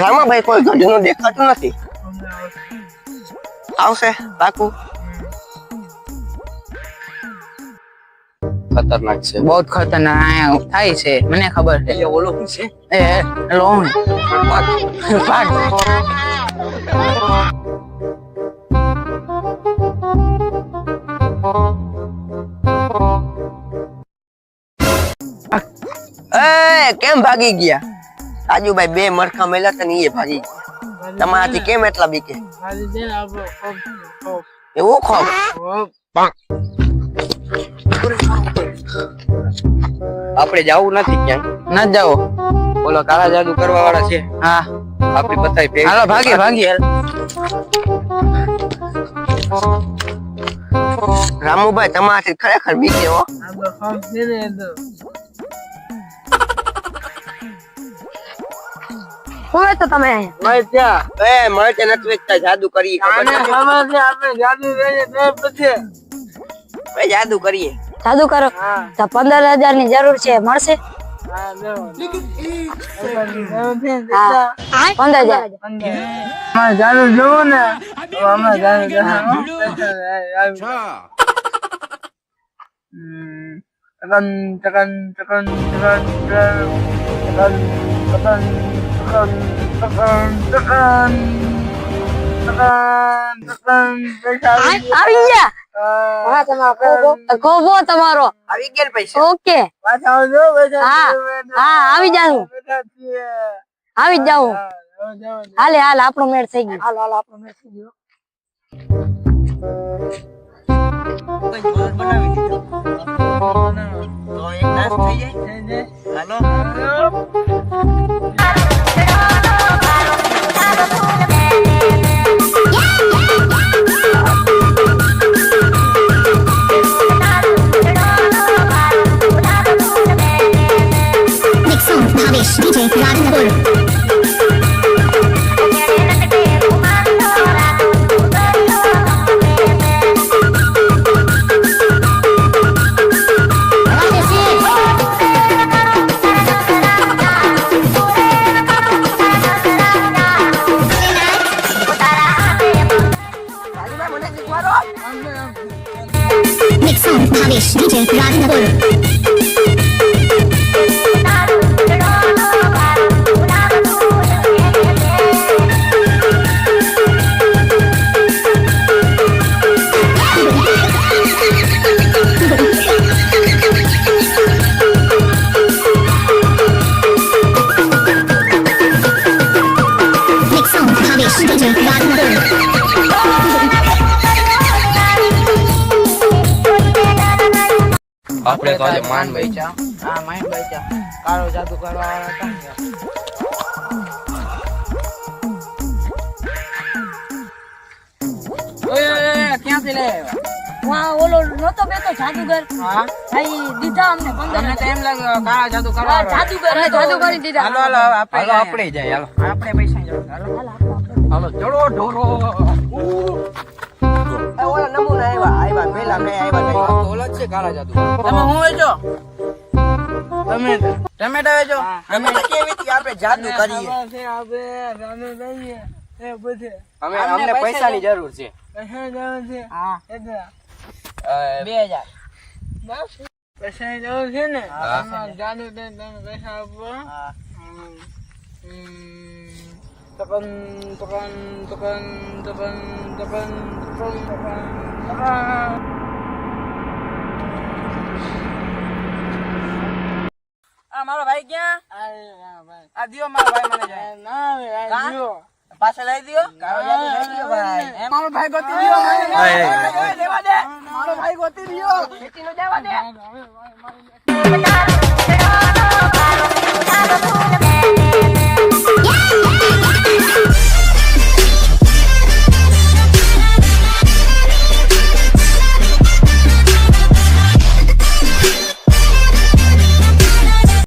રામાભાઈ કોઈ ગઢનું દેખાતું નથી. આવશે પાકું. ખતરનાક છે, બહુ ખતરનાક થાય છે, મને ખબર છે. એ ઓલો છે એ લોન પાટ એ કેમ ભાગી ગયા? રાજુભાઈ બે મરખા મેલા તને એ ભાગી ગયા. તમારાથી કેમ એટલા બીકે? એવું ખોફ આપણે જાવું નથી ક્યાંય. ન જાઓ. ઓલો કાળા જાદુ કરવા વાળા છે. હા આપણી બતાવી હાલો ભાગી ભાગી. રામુભાઈ તમારાથી ખરેખર બીકે હો. હવે તો તમે મળે નથી વેચતા, જાદુ કરીએ. જાદુ કરીએ. જાદુ કરો તો 15,000 ની જરૂર છે, મળશે? 15,000 જાદુ જોવો ને. આવી ગયા. હા તમારો કોબો તમારો આવી ગયા પૈસા. ઓકે હા હા આવી જાઉં આવી જાઉં. હાલે હાલ આપણો મેળ થઈ ગયો. હાલ હાલ આપણો મેળ થઈ ગયો. બનાવી દીધો તો એક નાશ થઈ જાય. હાલો DJ Radhapur. Mix on Bhavesh DJ Radhapur. આપણે તો આજે માન બેચા. હા માન બેચા. કાળો જાદુ કરવા વાળા હતા. ઓય ક્યાંથી લે આવ્યા? વાહ ઓલો નતો બેતો જાદુગર. હા ભાઈ દીધા અમને 15. મને તો એમ લાગ્યો કાળા જાદુ કરવા વાળા. જાદુ કરી દીધા. હાલો હાલો હાલો આપણે જાય. હાલો આપણે પૈસા જરૂર. હાલો હાલો ચડો ઢોરો. ઓલા નમૂના આવ્યા પેલા મેં આવ્યા. ઓલો જ છે કાળા જાદુ. તમે હું વેચો? ટમેટા વેચો? અમે કેવી રીતે આપણે જાદુ કરીએ? અમને પૈસાની જરૂર છે. હા 2000 પૈસાની જરૂર છે ને? જાદુ તમે પૈસા આપો. તપન તપન તપન તપન તપન આ મારો ભાઈ ક્યાં? આ દિયો મારો ભાઈ મને જાય. ના દિયો પાછા લઈ દિયો. કાળો જાદુ લઈ દિયો ભાઈ. મારો ભાઈ ગોતી દિયો. દેવા દે. મારો ભાઈ ગોતી દિયો. ખેતી નો દેવા દે.